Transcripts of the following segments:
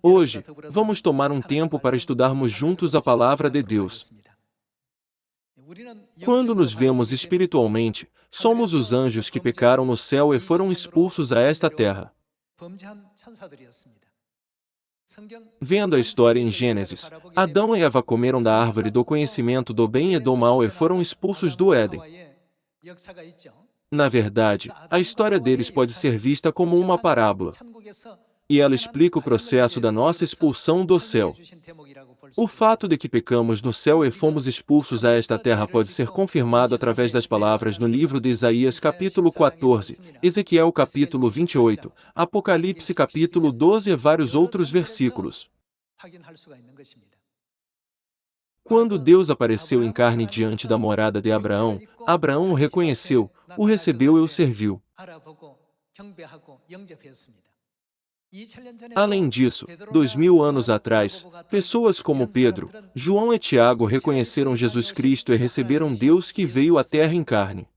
Hoje, vamos tomar um tempo para estudarmos juntos a palavra de Deus. Quando nos vemos espiritualmente, somos os anjos que pecaram no céu e foram expulsos a esta terra. Vendo a história em Gênesis, Adão e Eva comeram da árvore do conhecimento do bem e do mal e foram expulsos do Éden. Na verdade, a história deles pode ser vista como uma parábola. E ela explica o processo da nossa expulsão do céu. O fato de que pecamos no céu e fomos expulsos a esta terra pode ser confirmado através das palavras no livro de Isaías capítulo 14, Ezequiel capítulo 28, Apocalipse capítulo 12 e vários outros versículos. Quando Deus apareceu em carne diante da morada de Abraão, Abraão o reconheceu, o recebeu e o serviu. Além disso, 2000 anos atrás, pessoas como Pedro, João e Tiago reconheceram Jesus Cristo e receberam Deus que veio à terra em carne.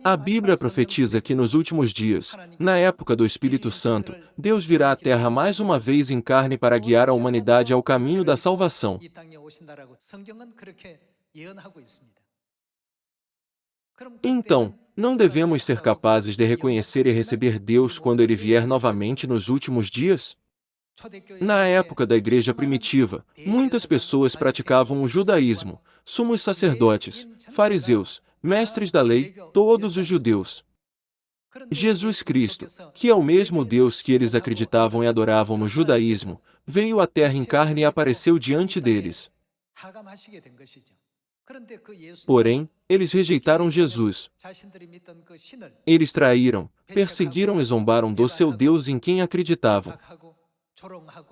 A Bíblia profetiza que nos últimos dias, na época do Espírito Santo, Deus virá à terra mais uma vez em carne para guiar a humanidade ao caminho da salvação. Então, não devemos ser capazes de reconhecer e receber Deus quando Ele vier novamente nos últimos dias? Na época da igreja primitiva, muitas pessoas praticavam o judaísmo, sumos sacerdotes, fariseus, mestres da lei, todos os judeus. Jesus Cristo, que é o mesmo Deus que eles acreditavam e adoravam no judaísmo, veio à terra em carne e apareceu diante deles. Porém, eles rejeitaram Jesus. Eles traíram, perseguiram e zombaram do seu Deus em quem acreditavam.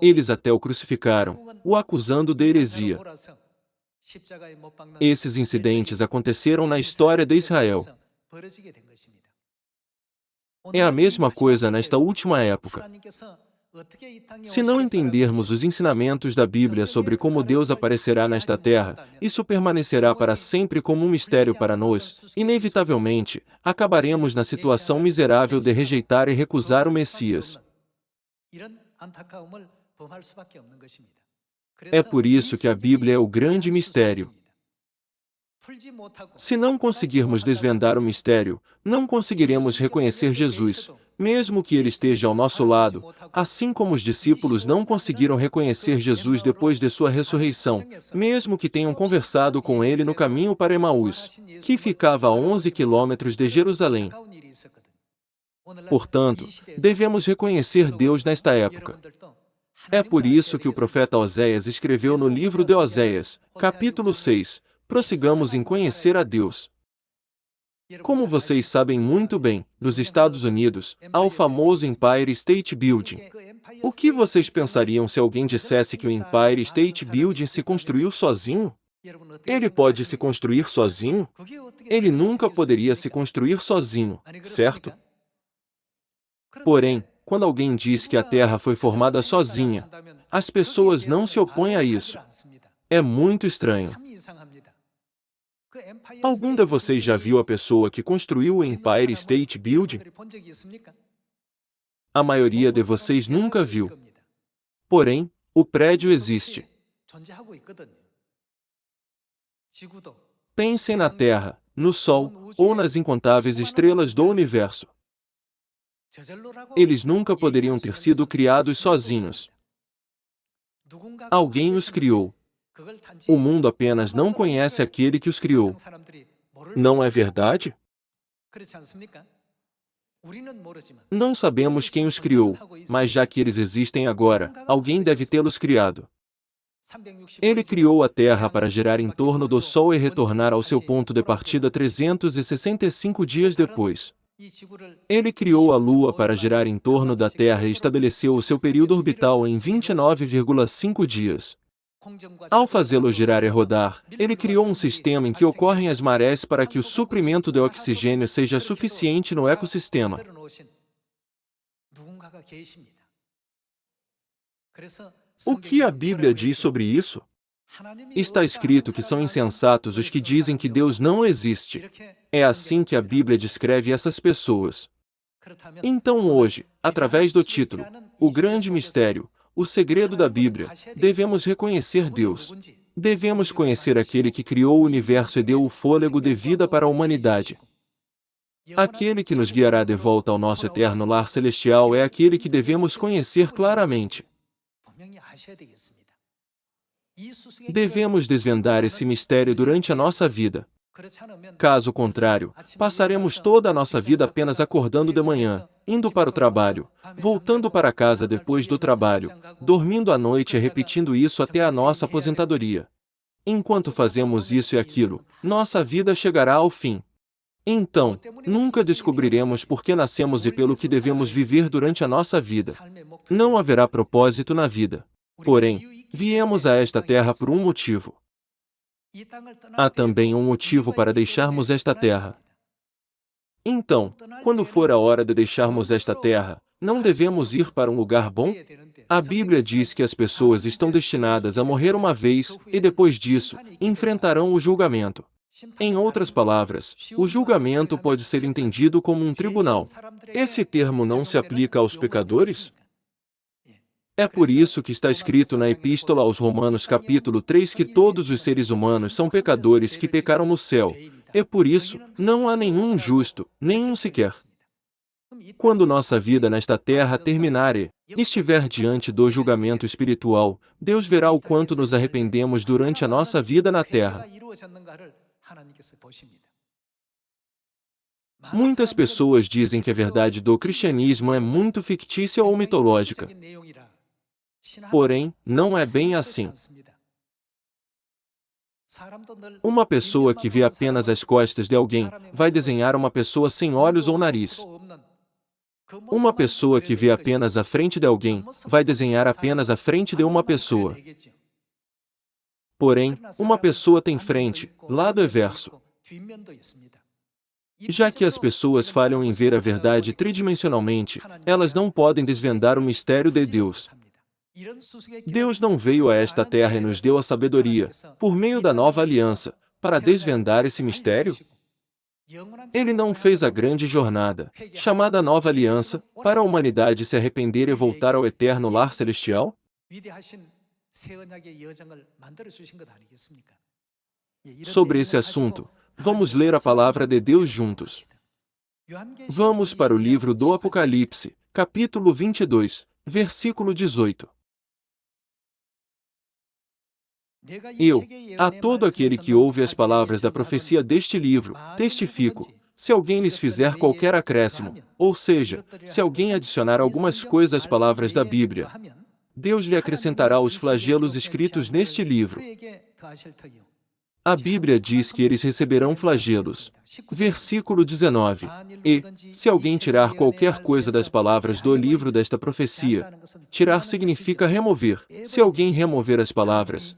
Eles até o crucificaram, o acusando de heresia. Esses incidentes aconteceram na história de Israel. É a mesma coisa nesta última época. Se não entendermos os ensinamentos da Bíblia sobre como Deus aparecerá nesta terra, isso permanecerá para sempre como um mistério para nós. Inevitavelmente, acabaremos na situação miserável de rejeitar e recusar o Messias. É por isso que a Bíblia é o grande mistério. Se não conseguirmos desvendar o mistério, não conseguiremos reconhecer Jesus, mesmo que Ele esteja ao nosso lado, assim como os discípulos não conseguiram reconhecer Jesus depois de sua ressurreição, mesmo que tenham conversado com Ele no caminho para Emaús, que ficava a 11 quilômetros de Jerusalém. Portanto, devemos reconhecer Deus nesta época. É por isso que o profeta Oséias escreveu no livro de Oséias, capítulo 6, prossigamos em conhecer a Deus. Como vocês sabem muito bem, nos Estados Unidos, há o famoso Empire State Building. O que vocês pensariam se alguém dissesse que o Empire State Building se construiu sozinho? Ele pode se construir sozinho? Ele nunca poderia se construir sozinho, certo? Porém, quando alguém diz que a Terra foi formada sozinha, as pessoas não se opõem a isso. É muito estranho. Algum de vocês já viu a pessoa que construiu o Empire State Building? A maioria de vocês nunca viu. Porém, o prédio existe. Pensem na Terra, no Sol, ou nas incontáveis estrelas do universo. Eles nunca poderiam ter sido criados sozinhos. Alguém os criou. O mundo apenas não conhece aquele que os criou. Não é verdade? Não sabemos quem os criou, mas já que eles existem agora, alguém deve tê-los criado. Ele criou a Terra para girar em torno do Sol e retornar ao seu ponto de partida 365 dias depois. Ele criou a Lua para girar em torno da Terra e estabeleceu o seu período orbital em 29,5 dias. Ao fazê-lo girar e rodar, ele criou um sistema em que ocorrem as marés para que o suprimento de oxigênio seja suficiente no ecossistema. O que a Bíblia diz sobre isso? Está escrito que são insensatos os que dizem que Deus não existe. É assim que a Bíblia descreve essas pessoas. Então hoje, através do título, O Grande Mistério, o segredo da Bíblia, devemos reconhecer Deus. Devemos conhecer aquele que criou o universo e deu o fôlego de vida para a humanidade. Aquele que nos guiará de volta ao nosso eterno lar celestial é aquele que devemos conhecer claramente. Devemos desvendar esse mistério durante a nossa vida. Caso contrário, passaremos toda a nossa vida apenas acordando de manhã, indo para o trabalho, voltando para casa depois do trabalho, dormindo à noite e repetindo isso até a nossa aposentadoria. Enquanto fazemos isso e aquilo, nossa vida chegará ao fim. Então, nunca descobriremos por que nascemos e pelo que devemos viver durante a nossa vida. Não haverá propósito na vida. Porém, viemos a esta terra por um motivo. Há também um motivo para deixarmos esta terra. Então, quando for a hora de deixarmos esta terra, não devemos ir para um lugar bom? A Bíblia diz que as pessoas estão destinadas a morrer uma vez, e depois disso, enfrentarão o julgamento. Em outras palavras, o julgamento pode ser entendido como um tribunal. Esse termo não se aplica aos pecadores? É por isso que está escrito na Epístola aos Romanos capítulo 3 que todos os seres humanos são pecadores que pecaram no céu. E por isso, não há nenhum justo, nenhum sequer. Quando nossa vida nesta terra terminar e estiver diante do julgamento espiritual, Deus verá o quanto nos arrependemos durante a nossa vida na terra. Muitas pessoas dizem que a verdade do cristianismo é muito fictícia ou mitológica. Porém, não é bem assim. Uma pessoa que vê apenas as costas de alguém, vai desenhar uma pessoa sem olhos ou nariz. Uma pessoa que vê apenas a frente de alguém, vai desenhar apenas a frente de uma pessoa. Porém, uma pessoa tem frente, lado e verso. Já que as pessoas falham em ver a verdade tridimensionalmente, elas não podem desvendar o mistério de Deus. Deus não veio a esta terra e nos deu a sabedoria, por meio da nova aliança, para desvendar esse mistério? Ele não fez a grande jornada, chamada Nova Aliança, para a humanidade se arrepender e voltar ao eterno lar celestial? Sobre esse assunto, vamos ler a palavra de Deus juntos. Vamos para o livro do Apocalipse, capítulo 22, versículo 18. A todo aquele que ouve as palavras da profecia deste livro, testifico, se alguém lhes fizer qualquer acréscimo, ou seja, se alguém adicionar algumas coisas às palavras da Bíblia, Deus lhe acrescentará os flagelos escritos neste livro. A Bíblia diz que eles receberão flagelos. Versículo 19. E, se alguém tirar qualquer coisa das palavras do livro desta profecia, tirar significa remover. Se alguém remover as palavras,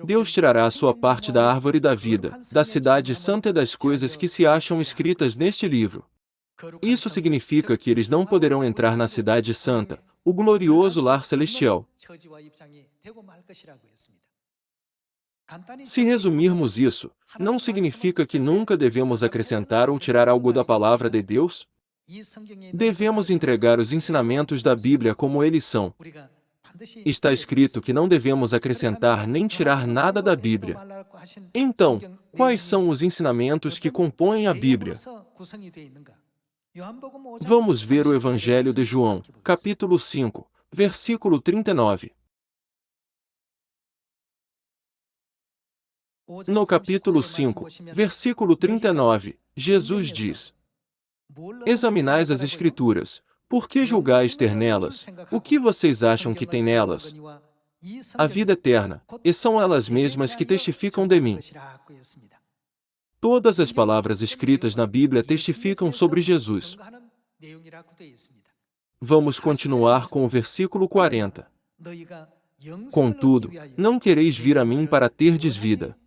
Deus tirará a sua parte da árvore da vida, da cidade santa e das coisas que se acham escritas neste livro. Isso significa que eles não poderão entrar na cidade santa, o glorioso lar celestial. Se resumirmos isso, não significa que nunca devemos acrescentar ou tirar algo da palavra de Deus? Devemos entregar os ensinamentos da Bíblia como eles são. Está escrito que não devemos acrescentar nem tirar nada da Bíblia. Então, quais são os ensinamentos que compõem a Bíblia? Vamos ver o Evangelho de João, capítulo 5, versículo 39. No capítulo 5, versículo 39, Jesus diz: Examinais as Escrituras, por que julgais ter nelas? O que vocês acham que tem nelas? A vida eterna, e são elas mesmas que testificam de mim. Todas as palavras escritas na Bíblia testificam sobre Jesus. Vamos continuar com o versículo 40. Contudo, não quereis vir a mim para terdes vida.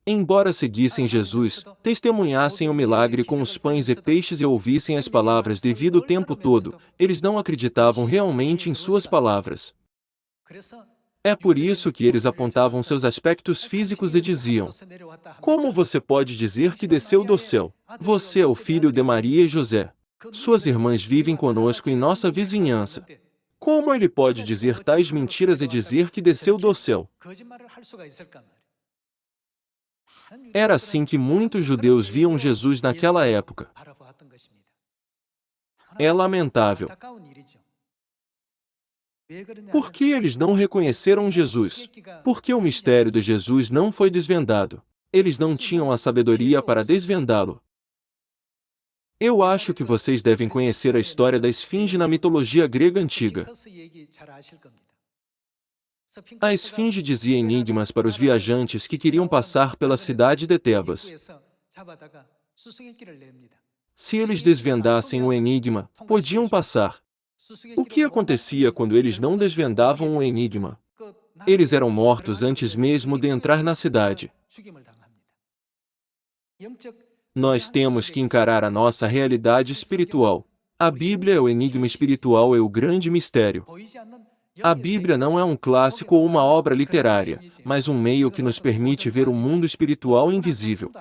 Embora seguissem Jesus, testemunhassem o milagre com os pães e peixes e ouvissem as palavras devido o tempo todo, eles não acreditavam realmente em suas palavras. É por isso que eles apontavam seus aspectos físicos e diziam: como você pode dizer que desceu do céu? Você é o filho de Maria e José. Suas irmãs vivem conosco em nossa vizinhança. Como ele pode dizer tais mentiras e dizer que desceu do céu? Era assim que muitos judeus viam Jesus naquela época. É lamentável. Por que eles não reconheceram Jesus? Porque o mistério de Jesus não foi desvendado. Eles não tinham a sabedoria para desvendá-lo. Eu acho que vocês devem conhecer a história da esfinge na mitologia grega antiga. A esfinge dizia enigmas para os viajantes que queriam passar pela cidade de Tebas. Se eles desvendassem o enigma, podiam passar. O que acontecia quando eles não desvendavam o enigma? Eles eram mortos antes mesmo de entrar na cidade. Nós temos que encarar a nossa realidade espiritual. A Bíblia é o enigma espiritual, é o grande mistério. A Bíblia não é um clássico ou uma obra literária, mas um meio que nos permite ver o mundo espiritual invisível.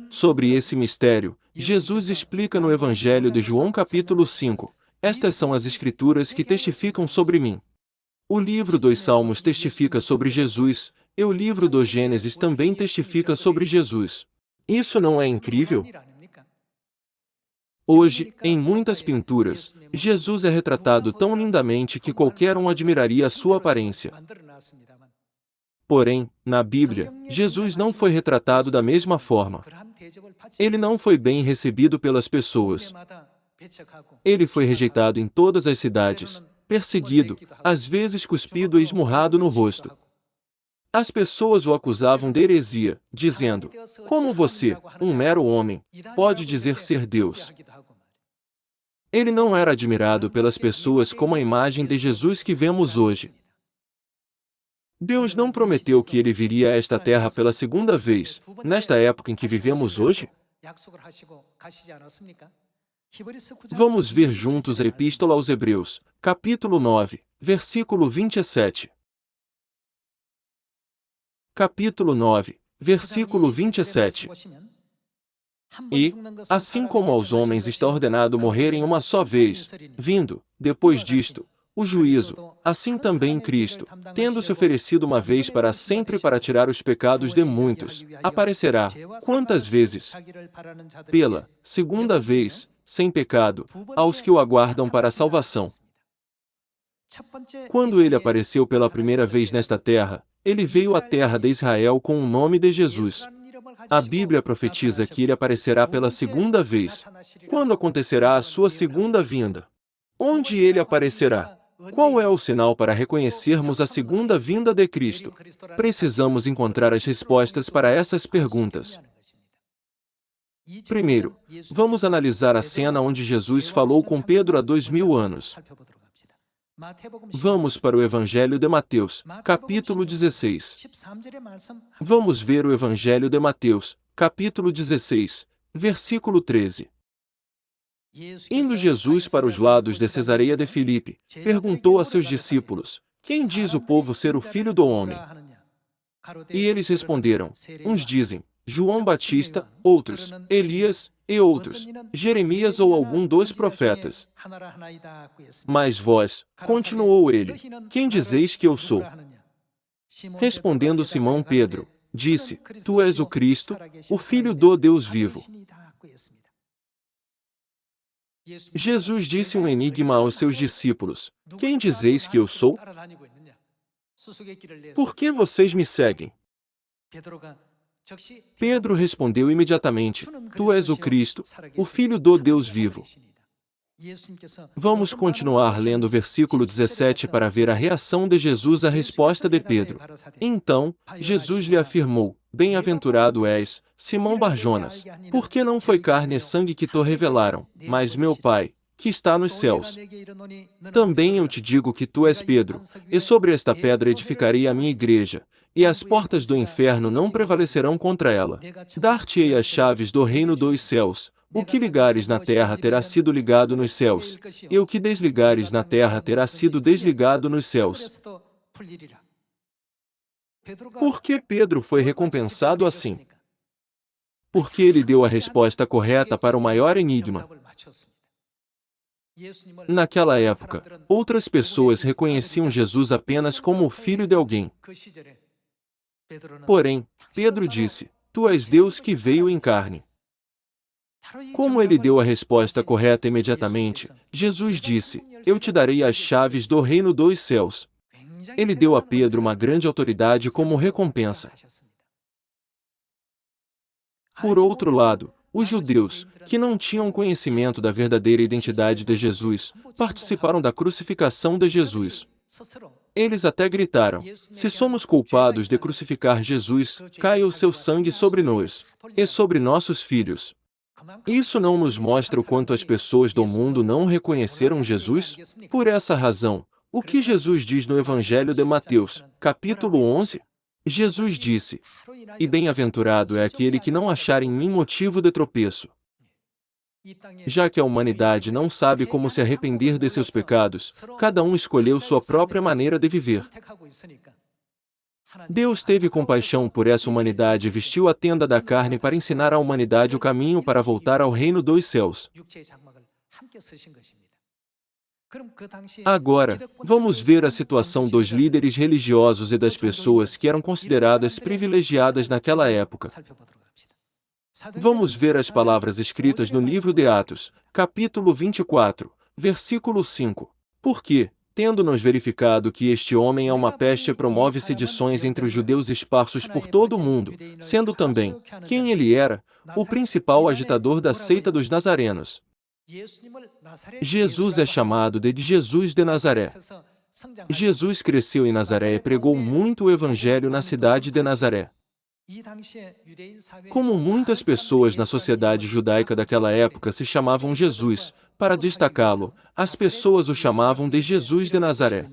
Sobre esse mistério, Jesus explica no Evangelho de João capítulo 5. Estas são as escrituras que testificam sobre mim. O livro dos Salmos testifica sobre Jesus, e o livro do Gênesis também testifica sobre Jesus. Isso não é incrível? Hoje, em muitas pinturas, Jesus é retratado tão lindamente que qualquer um admiraria a sua aparência. Porém, na Bíblia, Jesus não foi retratado da mesma forma. Ele não foi bem recebido pelas pessoas. Ele foi rejeitado em todas as cidades, perseguido, às vezes cuspido e esmurrado no rosto. As pessoas o acusavam de heresia, dizendo: como você, um mero homem, pode dizer ser Deus? Ele não era admirado pelas pessoas como a imagem de Jesus que vemos hoje. Deus não prometeu que ele viria a esta terra pela segunda vez, nesta época em que vivemos hoje? Vamos ver juntos a Epístola aos Hebreus, capítulo 9, versículo 27. Capítulo 9, versículo 27. E, assim como aos homens está ordenado morrerem uma só vez, vindo, depois disto, o juízo, assim também Cristo, tendo se oferecido uma vez para sempre para tirar os pecados de muitos, aparecerá, quantas vezes? Pela segunda vez, sem pecado, aos que o aguardam para a salvação. Quando ele apareceu pela primeira vez nesta terra, ele veio à terra de Israel com o nome de Jesus. A Bíblia profetiza que ele aparecerá pela segunda vez. Quando acontecerá a sua segunda vinda? Onde ele aparecerá? Qual é o sinal para reconhecermos a segunda vinda de Cristo? Precisamos encontrar as respostas para essas perguntas. Primeiro, vamos analisar a cena onde Jesus falou com Pedro há 2000 anos. Vamos para o Evangelho de Mateus, capítulo 16. Vamos ver o Evangelho de Mateus, capítulo 16, versículo 13. Indo Jesus para os lados de Cesareia de Filipe, perguntou a seus discípulos: quem diz o povo ser o Filho do Homem? E eles responderam: uns dizem, João Batista, outros, Elias, e outros, Jeremias ou algum dos profetas. Mas vós, continuou ele, quem dizeis que eu sou? Respondendo Simão Pedro, disse: tu és o Cristo, o Filho do Deus vivo. Jesus disse um enigma aos seus discípulos: quem dizeis que eu sou? Por que vocês me seguem? Pedro respondeu imediatamente: tu és o Cristo, o Filho do Deus vivo. Vamos continuar lendo o versículo 17 para ver a reação de Jesus à resposta de Pedro. Então, Jesus lhe afirmou: bem-aventurado és, Simão Barjonas, porque não foi carne e sangue que te revelaram, mas meu Pai, que está nos céus. Também eu te digo que tu és Pedro, e sobre esta pedra edificarei a minha igreja, e as portas do inferno não prevalecerão contra ela. Dar-te-ei as chaves do reino dos céus. O que ligares na terra terá sido ligado nos céus, e o que desligares na terra terá sido desligado nos céus. Por que Pedro foi recompensado assim? Porque ele deu a resposta correta para o maior enigma. Naquela época, outras pessoas reconheciam Jesus apenas como o filho de alguém. Porém, Pedro disse: Tu és Deus que veio em carne. Como ele deu a resposta correta imediatamente, Jesus disse: Eu te darei as chaves do reino dos céus. Ele deu a Pedro uma grande autoridade como recompensa. Por outro lado, os judeus, que não tinham conhecimento da verdadeira identidade de Jesus, participaram da crucificação de Jesus. Eles até gritaram: Se somos culpados de crucificar Jesus, caia o seu sangue sobre nós e sobre nossos filhos. Isso não nos mostra o quanto as pessoas do mundo não reconheceram Jesus? Por essa razão, o que Jesus diz no Evangelho de Mateus, capítulo 11? Jesus disse: E bem-aventurado é aquele que não achar em mim motivo de tropeço. Já que a humanidade não sabe como se arrepender de seus pecados, cada um escolheu sua própria maneira de viver. Deus teve compaixão por essa humanidade e vestiu a tenda da carne para ensinar à humanidade o caminho para voltar ao reino dos céus. Agora, vamos ver a situação dos líderes religiosos e das pessoas que eram consideradas privilegiadas naquela época. Vamos ver as palavras escritas no livro de Atos, capítulo 24, versículo 5. Porque, tendo-nos verificado que este homem é uma peste e promove sedições entre os judeus esparsos por todo o mundo, sendo também, quem ele era, o principal agitador da seita dos nazarenos. Jesus é chamado de Jesus de Nazaré. Jesus cresceu em Nazaré e pregou muito o evangelho na cidade de Nazaré. Como muitas pessoas na sociedade judaica daquela época se chamavam Jesus, para destacá-lo, as pessoas o chamavam de Jesus de Nazaré.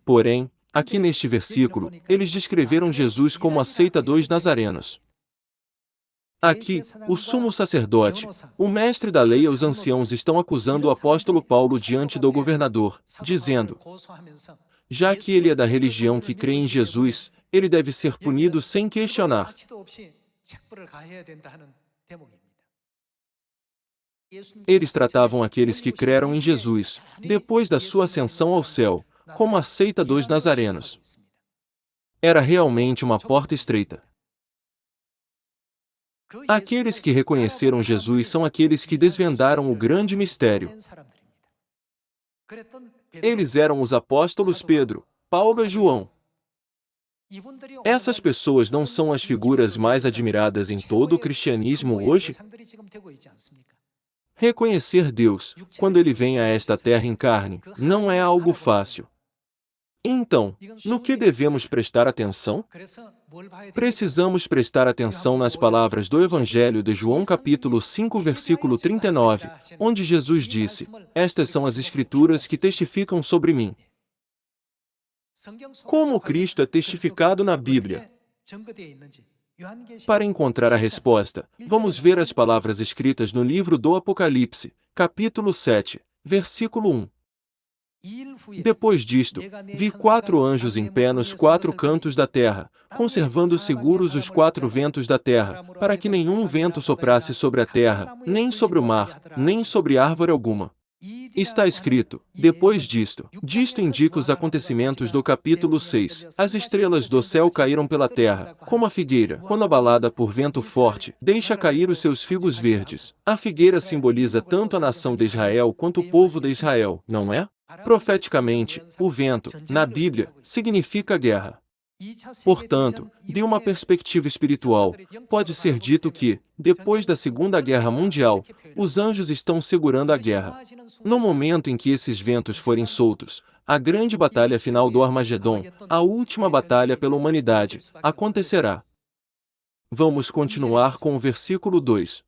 Porém, aqui neste versículo, eles descreveram Jesus como a seita dos nazarenos. Aqui, o sumo sacerdote, o mestre da lei e os anciãos estão acusando o apóstolo Paulo diante do governador, dizendo: já que ele é da religião que crê em Jesus, ele deve ser punido sem questionar. Eles tratavam aqueles que creram em Jesus, depois da sua ascensão ao céu, como a seita dos nazarenos. Era realmente uma porta estreita. Aqueles que reconheceram Jesus são aqueles que desvendaram o grande mistério. Eles eram os apóstolos Pedro, Paulo e João. Essas pessoas não são as figuras mais admiradas em todo o cristianismo hoje? Reconhecer Deus, quando Ele vem a esta terra em carne, não é algo fácil. Então, no que devemos prestar atenção? Precisamos prestar atenção nas palavras do Evangelho de João capítulo 5 versículo 39, onde Jesus disse: Estas são as Escrituras que testificam sobre mim. Como Cristo é testificado na Bíblia? Para encontrar a resposta, vamos ver as palavras escritas no livro do Apocalipse, capítulo 7, versículo 1. Depois disto, vi 4 anjos em pé nos 4 cantos da terra, conservando seguros os 4 ventos da terra, para que nenhum vento soprasse sobre a terra, nem sobre o mar, nem sobre árvore alguma. Está escrito: depois disto indica os acontecimentos do capítulo 6. As estrelas do céu caíram pela terra, como a figueira, quando abalada por vento forte, deixa cair os seus figos verdes. A figueira simboliza tanto a nação de Israel quanto o povo de Israel, não é? Profeticamente, o vento, na Bíblia, significa guerra. Portanto, de uma perspectiva espiritual, pode ser dito que, depois da Segunda Guerra Mundial, os anjos estão segurando a guerra. No momento em que esses ventos forem soltos, a grande batalha final do Armagedon, a última batalha pela humanidade, acontecerá. Vamos continuar com o versículo 2.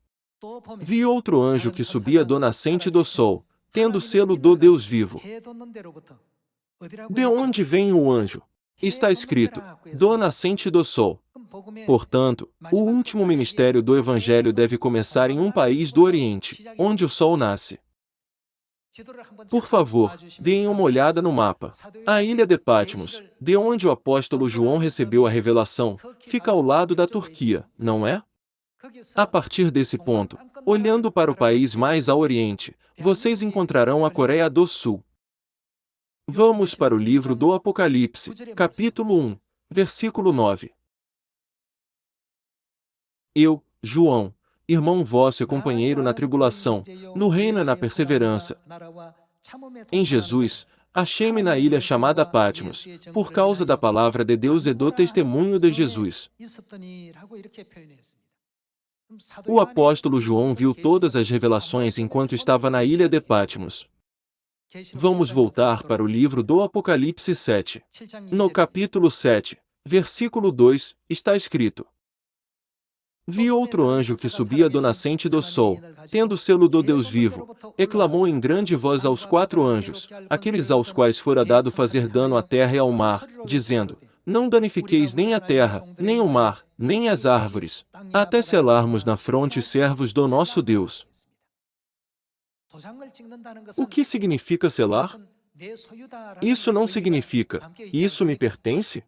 Vi outro anjo que subia do nascente do sol, tendo o selo do Deus vivo. De onde vem o anjo? Está escrito: do nascente do sol. Portanto, o último ministério do Evangelho deve começar em um país do Oriente, onde o sol nasce. Por favor, deem uma olhada no mapa. A ilha de Patmos, de onde o apóstolo João recebeu a revelação, fica ao lado da Turquia, não é? A partir desse ponto, olhando para o país mais a oriente, vocês encontrarão a Coreia do Sul. Vamos para o livro do Apocalipse, capítulo 1, versículo 9. Eu, João, irmão vosso e companheiro na tribulação, no reino e na perseverança, em Jesus, achei-me na ilha chamada Patmos, por causa da palavra de Deus e do testemunho de Jesus. O apóstolo João viu todas as revelações enquanto estava na ilha de Patmos. Vamos voltar para o livro do Apocalipse 7. No capítulo 7, versículo 2, está escrito: Vi outro anjo que subia do nascente do sol, tendo o selo do Deus vivo, e clamou em grande voz aos 4 anjos, aqueles aos quais fora dado fazer dano à terra e ao mar, dizendo: Não danifiqueis nem a terra, nem o mar, nem as árvores, até selarmos na fronte servos do nosso Deus. O que significa selar? Isso não significa, isso me pertence?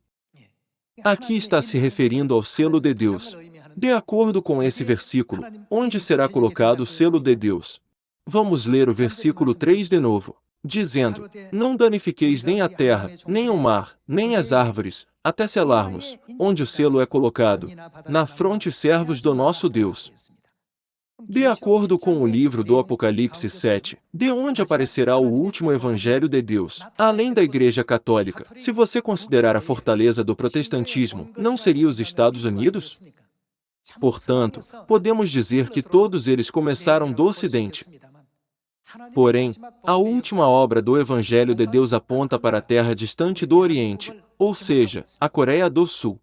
Aqui está se referindo ao selo de Deus. De acordo com esse versículo, onde será colocado o selo de Deus? Vamos ler o versículo 3 de novo, dizendo: Não danifiqueis nem a terra, nem o mar, nem as árvores, até selarmos, onde o selo é colocado, na fronte servos do nosso Deus. De acordo com o livro do Apocalipse 7, de onde aparecerá o último evangelho de Deus, além da Igreja Católica, se você considerar a fortaleza do protestantismo, não seria os Estados Unidos? Portanto, podemos dizer que todos eles começaram do Ocidente. Porém, a última obra do Evangelho de Deus aponta para a terra distante do Oriente, ou seja, a Coreia do Sul.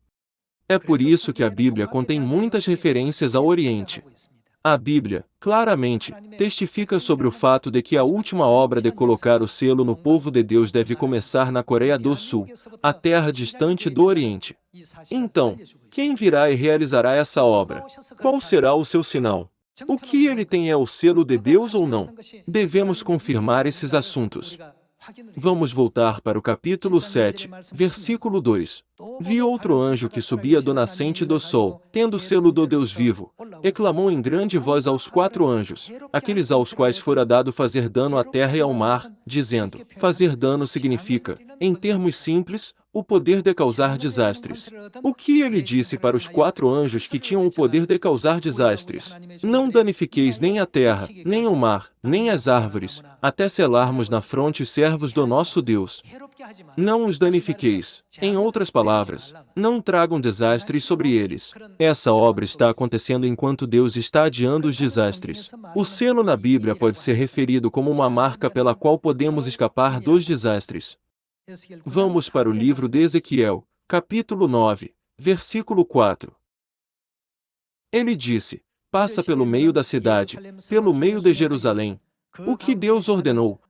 É por isso que a Bíblia contém muitas referências ao Oriente. A Bíblia, claramente, testifica sobre o fato de que a última obra de colocar o selo no povo de Deus deve começar na Coreia do Sul, a terra distante do Oriente. Então, quem virá e realizará essa obra? Qual será o seu sinal? O que ele tem é o selo de Deus ou não? Devemos confirmar esses assuntos. Vamos voltar para o capítulo 7, versículo 2. Vi outro anjo que subia do nascente do sol, tendo o selo do Deus vivo, e clamou em grande voz aos 4 anjos, aqueles aos quais fora dado fazer dano à terra e ao mar, dizendo: Fazer dano significa, em termos simples, o poder de causar desastres. O que ele disse para os 4 anjos que tinham o poder de causar desastres? Não danifiqueis nem a terra, nem o mar, nem as árvores, até selarmos na fronte servos do nosso Deus. Não os danifiqueis. Em outras palavras, não tragam desastres sobre eles. Essa obra está acontecendo enquanto Deus está adiando os desastres. O selo na Bíblia pode ser referido como uma marca pela qual podemos escapar dos desastres. Vamos para o livro de Ezequiel, capítulo 9, versículo 4. Ele disse: Passa pelo meio da cidade, pelo meio de Jerusalém, o que Deus ordenou,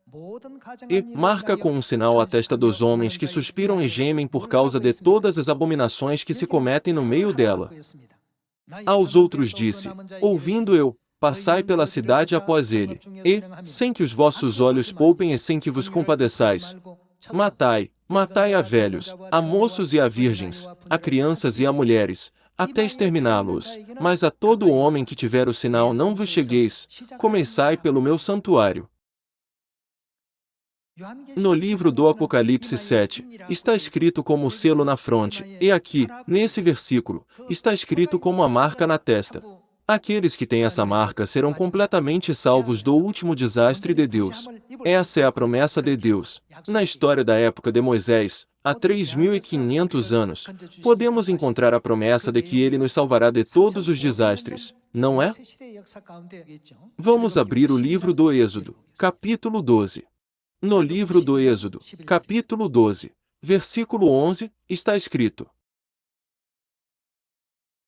e marca com um sinal a testa dos homens que suspiram e gemem por causa de todas as abominações que se cometem no meio dela. Aos outros disse: Ouvindo eu, passai pela cidade após ele, e, sem que os vossos olhos poupem e sem que vos compadeçais, matai, matai a velhos, a moços e a virgens, a crianças e a mulheres, até exterminá-los, mas a todo homem que tiver o sinal não vos chegueis, começai pelo meu santuário. No livro do Apocalipse 7, está escrito como o selo na fronte, e aqui, nesse versículo, está escrito como a marca na testa. Aqueles que têm essa marca serão completamente salvos do último desastre de Deus. Essa é a promessa de Deus. Na história da época de Moisés, há 3.500 anos, podemos encontrar a promessa de que ele nos salvará de todos os desastres, não é? Vamos abrir o livro do Êxodo, capítulo 12. No livro do Êxodo, capítulo 12, versículo 11, está escrito: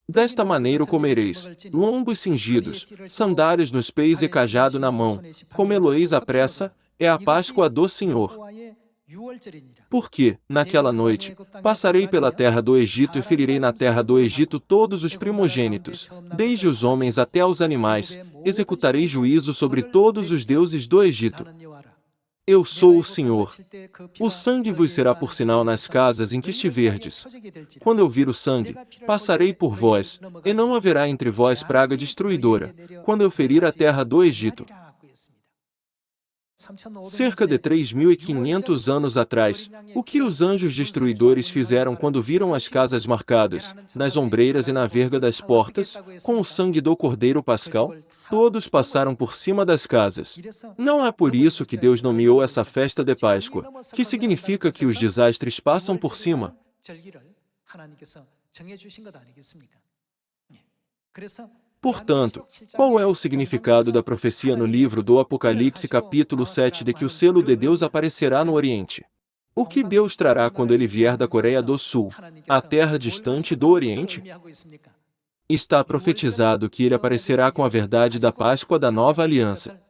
Desta maneira o comereis, lombos cingidos, sandálias nos pés e cajado na mão, comê-lo-eis à pressa, é a Páscoa do Senhor. Porque, naquela noite, passarei pela terra do Egito e ferirei na terra do Egito todos os primogênitos, desde os homens até os animais, executarei juízo sobre todos os deuses do Egito. Eu sou o Senhor. O sangue vos será por sinal nas casas em que estiverdes. Quando eu vir o sangue, passarei por vós, e não haverá entre vós praga destruidora, quando eu ferir a terra do Egito. Cerca de 3.500 anos atrás, o que os anjos destruidores fizeram quando viram as casas marcadas, nas ombreiras e na verga das portas, com o sangue do Cordeiro Pascal? Todos passaram por cima das casas. Não é por isso que Deus nomeou essa festa de Páscoa, que significa que os desastres passam por cima. Portanto, qual é o significado da profecia no livro do Apocalipse capítulo 7 de que o selo de Deus aparecerá no Oriente? O que Deus trará quando ele vier da Coreia do Sul, a terra distante do Oriente? Está profetizado que ele aparecerá com a verdade da Páscoa da Nova Aliança.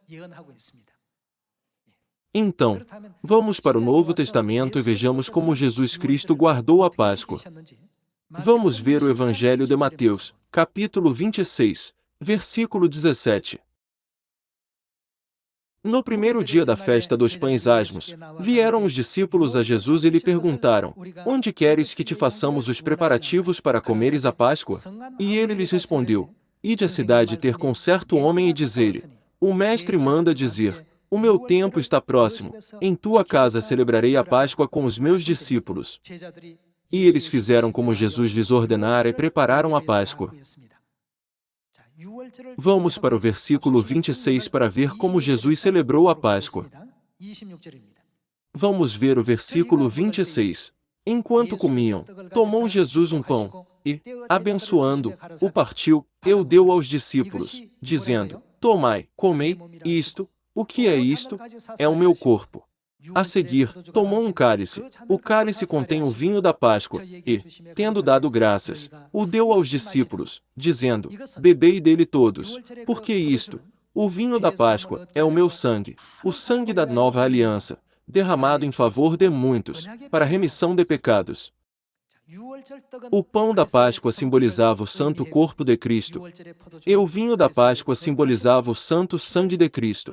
Então, vamos para o Novo Testamento e vejamos como Jesus Cristo guardou a Páscoa. Vamos ver o Evangelho de Mateus, capítulo 26, versículo 17. No primeiro dia da festa dos pães asmos, vieram os discípulos a Jesus e lhe perguntaram: Onde queres que te façamos os preparativos para comeres a Páscoa? E ele lhes respondeu: Ide à cidade ter com certo homem e dizer-lhe: O mestre manda dizer: O meu tempo está próximo, em tua casa celebrarei a Páscoa com os meus discípulos. E eles fizeram como Jesus lhes ordenara e prepararam a Páscoa. Vamos para o versículo 26 para ver como Jesus celebrou a Páscoa. Vamos ver o versículo 26. Enquanto comiam, tomou Jesus um pão e, abençoando, o partiu e o deu aos discípulos, dizendo: Tomai, comei, isto, o que é isto? É o meu corpo. A seguir, tomou um cálice. O cálice contém o vinho da Páscoa, e, tendo dado graças, o deu aos discípulos, dizendo: Bebei dele todos, porque isto, o vinho da Páscoa, é o meu sangue, o sangue da nova aliança, derramado em favor de muitos, para a remissão de pecados. O pão da Páscoa simbolizava o santo corpo de Cristo, e o vinho da Páscoa simbolizava o santo sangue de Cristo.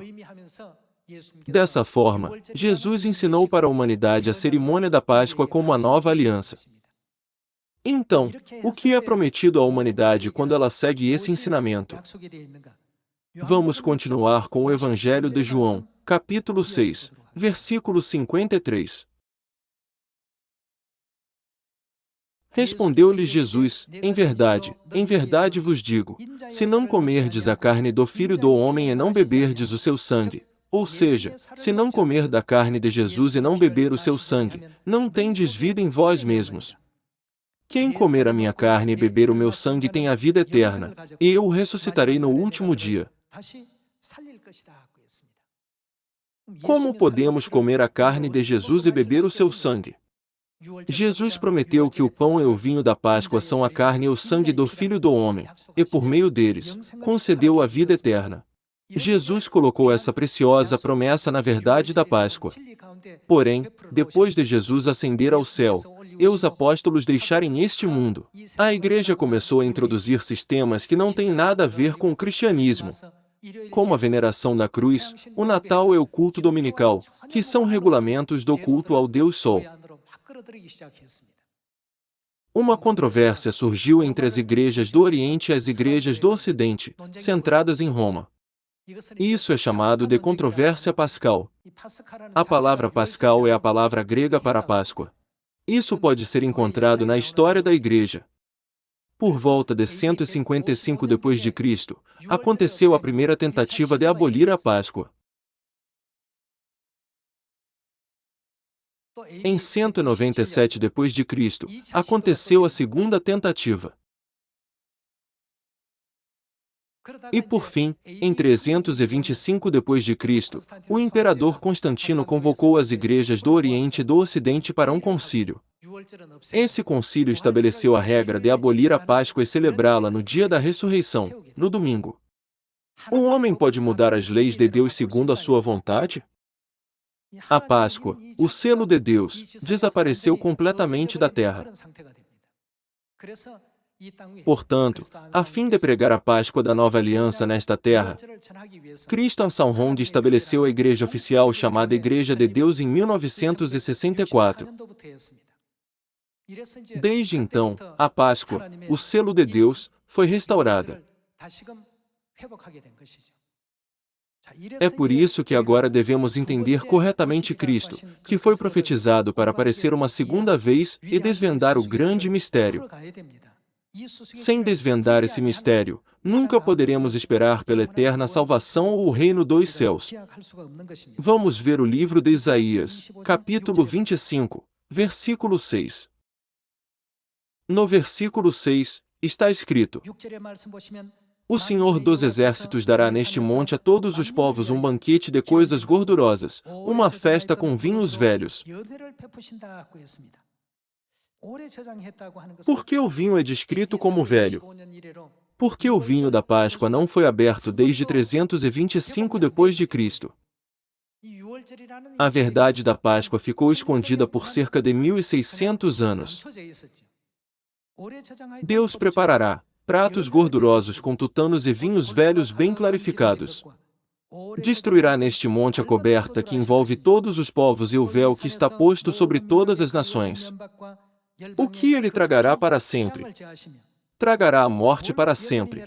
Dessa forma, Jesus ensinou para a humanidade a cerimônia da Páscoa como a nova aliança. Então, o que é prometido à humanidade quando ela segue esse ensinamento? Vamos continuar com o Evangelho de João, capítulo 6, versículo 53. Respondeu-lhes Jesus: em verdade vos digo, se não comerdes a carne do Filho do Homem e não beberdes o seu sangue, ou seja, se não comer da carne de Jesus e não beber o seu sangue, não tendes vida em vós mesmos. Quem comer a minha carne e beber o meu sangue tem a vida eterna, e eu o ressuscitarei no último dia. Como podemos comer a carne de Jesus e beber o seu sangue? Jesus prometeu que o pão e o vinho da Páscoa são a carne e o sangue do Filho do Homem, e por meio deles, concedeu a vida eterna. Jesus colocou essa preciosa promessa na verdade da Páscoa. Porém, depois de Jesus ascender ao céu, e os apóstolos deixarem este mundo, a Igreja começou a introduzir sistemas que não têm nada a ver com o cristianismo, como a veneração da cruz, o Natal e o culto dominical, que são regulamentos do culto ao Deus Sol. Uma controvérsia surgiu entre as igrejas do Oriente e as igrejas do Ocidente, centradas em Roma. Isso é chamado de controvérsia pascal. A palavra pascal é a palavra grega para Páscoa. Isso pode ser encontrado na história da Igreja. Por volta de 155 d.C., aconteceu a primeira tentativa de abolir a Páscoa. Em 197 d.C., aconteceu a segunda tentativa. E por fim, em 325 d.C., o imperador Constantino convocou as igrejas do Oriente e do Ocidente para um concílio. Esse concílio estabeleceu a regra de abolir a Páscoa e celebrá-la no dia da ressurreição, no domingo. Um homem pode mudar as leis de Deus segundo a sua vontade? A Páscoa, o selo de Deus, desapareceu completamente da terra. Portanto, a fim de pregar a Páscoa da nova aliança nesta terra, Christian Salmond estabeleceu a igreja oficial chamada Igreja de Deus em 1964. Desde então, a Páscoa, o selo de Deus, foi restaurada. É por isso que agora devemos entender corretamente Cristo, que foi profetizado para aparecer uma segunda vez e desvendar o grande mistério. Sem desvendar esse mistério, nunca poderemos esperar pela eterna salvação ou o reino dos céus. Vamos ver o livro de Isaías, capítulo 25, versículo 6. No versículo 6, está escrito: O Senhor dos Exércitos dará neste monte a todos os povos um banquete de coisas gordurosas, uma festa com vinhos velhos. Por que o vinho é descrito como velho? Porque o vinho da Páscoa não foi aberto desde 325 depois de Cristo. A verdade da Páscoa ficou escondida por cerca de 1600 anos. Deus preparará pratos gordurosos com tutanos e vinhos velhos bem clarificados. Destruirá neste monte a coberta que envolve todos os povos e o véu que está posto sobre todas as nações. O que ele tragará para sempre? Tragará a morte para sempre.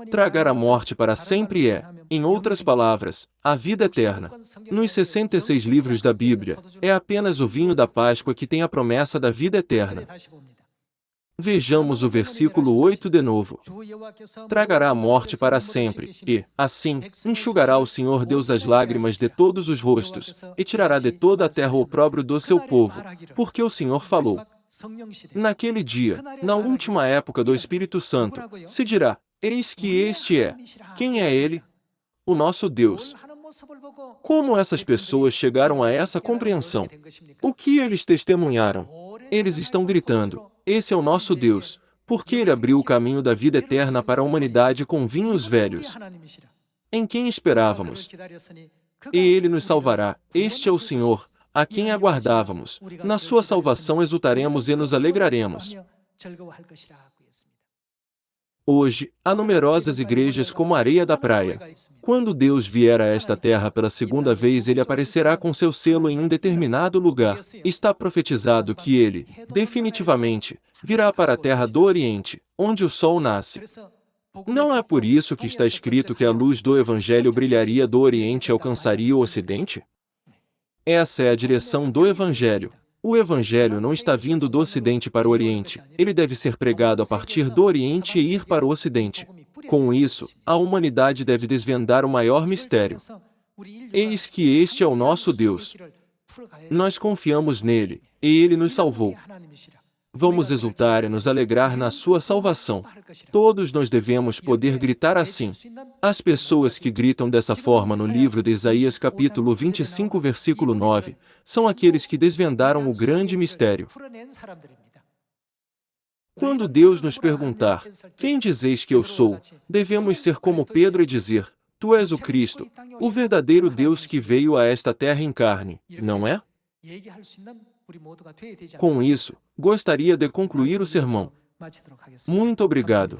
Tragar a morte para sempre é, em outras palavras, a vida eterna. Nos 66 livros da Bíblia, é apenas o vinho da Páscoa que tem a promessa da vida eterna. Vejamos o versículo 8 de novo. Tragará a morte para sempre, e, assim, enxugará o Senhor Deus as lágrimas de todos os rostos, e tirará de toda a terra o opróbrio do seu povo, porque o Senhor falou. Naquele dia, na última época do Espírito Santo, se dirá: Eis que este é. Quem é ele? O nosso Deus. Como essas pessoas chegaram a essa compreensão? O que eles testemunharam? Eles estão gritando: Esse é o nosso Deus, porque ele abriu o caminho da vida eterna para a humanidade com vinhos velhos. Em quem esperávamos? E ele nos salvará. Este é o Senhor, a quem aguardávamos. Na sua salvação exultaremos e nos alegraremos. Hoje, há numerosas igrejas como a areia da praia. Quando Deus vier a esta terra pela segunda vez, ele aparecerá com seu selo em um determinado lugar. Está profetizado que ele, definitivamente, virá para a terra do Oriente, onde o sol nasce. Não é por isso que está escrito que a luz do Evangelho brilharia do Oriente e alcançaria o Ocidente? Essa é a direção do Evangelho. O Evangelho não está vindo do Ocidente para o Oriente. Ele deve ser pregado a partir do Oriente e ir para o Ocidente. Com isso, a humanidade deve desvendar o maior mistério. Eis que este é o nosso Deus. Nós confiamos nele, e ele nos salvou. Vamos exultar e nos alegrar na sua salvação. Todos nós devemos poder gritar assim. As pessoas que gritam dessa forma no livro de Isaías capítulo 25 versículo 9, são aqueles que desvendaram o grande mistério. Quando Deus nos perguntar: Quem dizeis que eu sou? Devemos ser como Pedro e dizer: Tu és o Cristo, o verdadeiro Deus que veio a esta terra em carne, não é? Com isso, gostaria de concluir o sermão. Muito obrigado.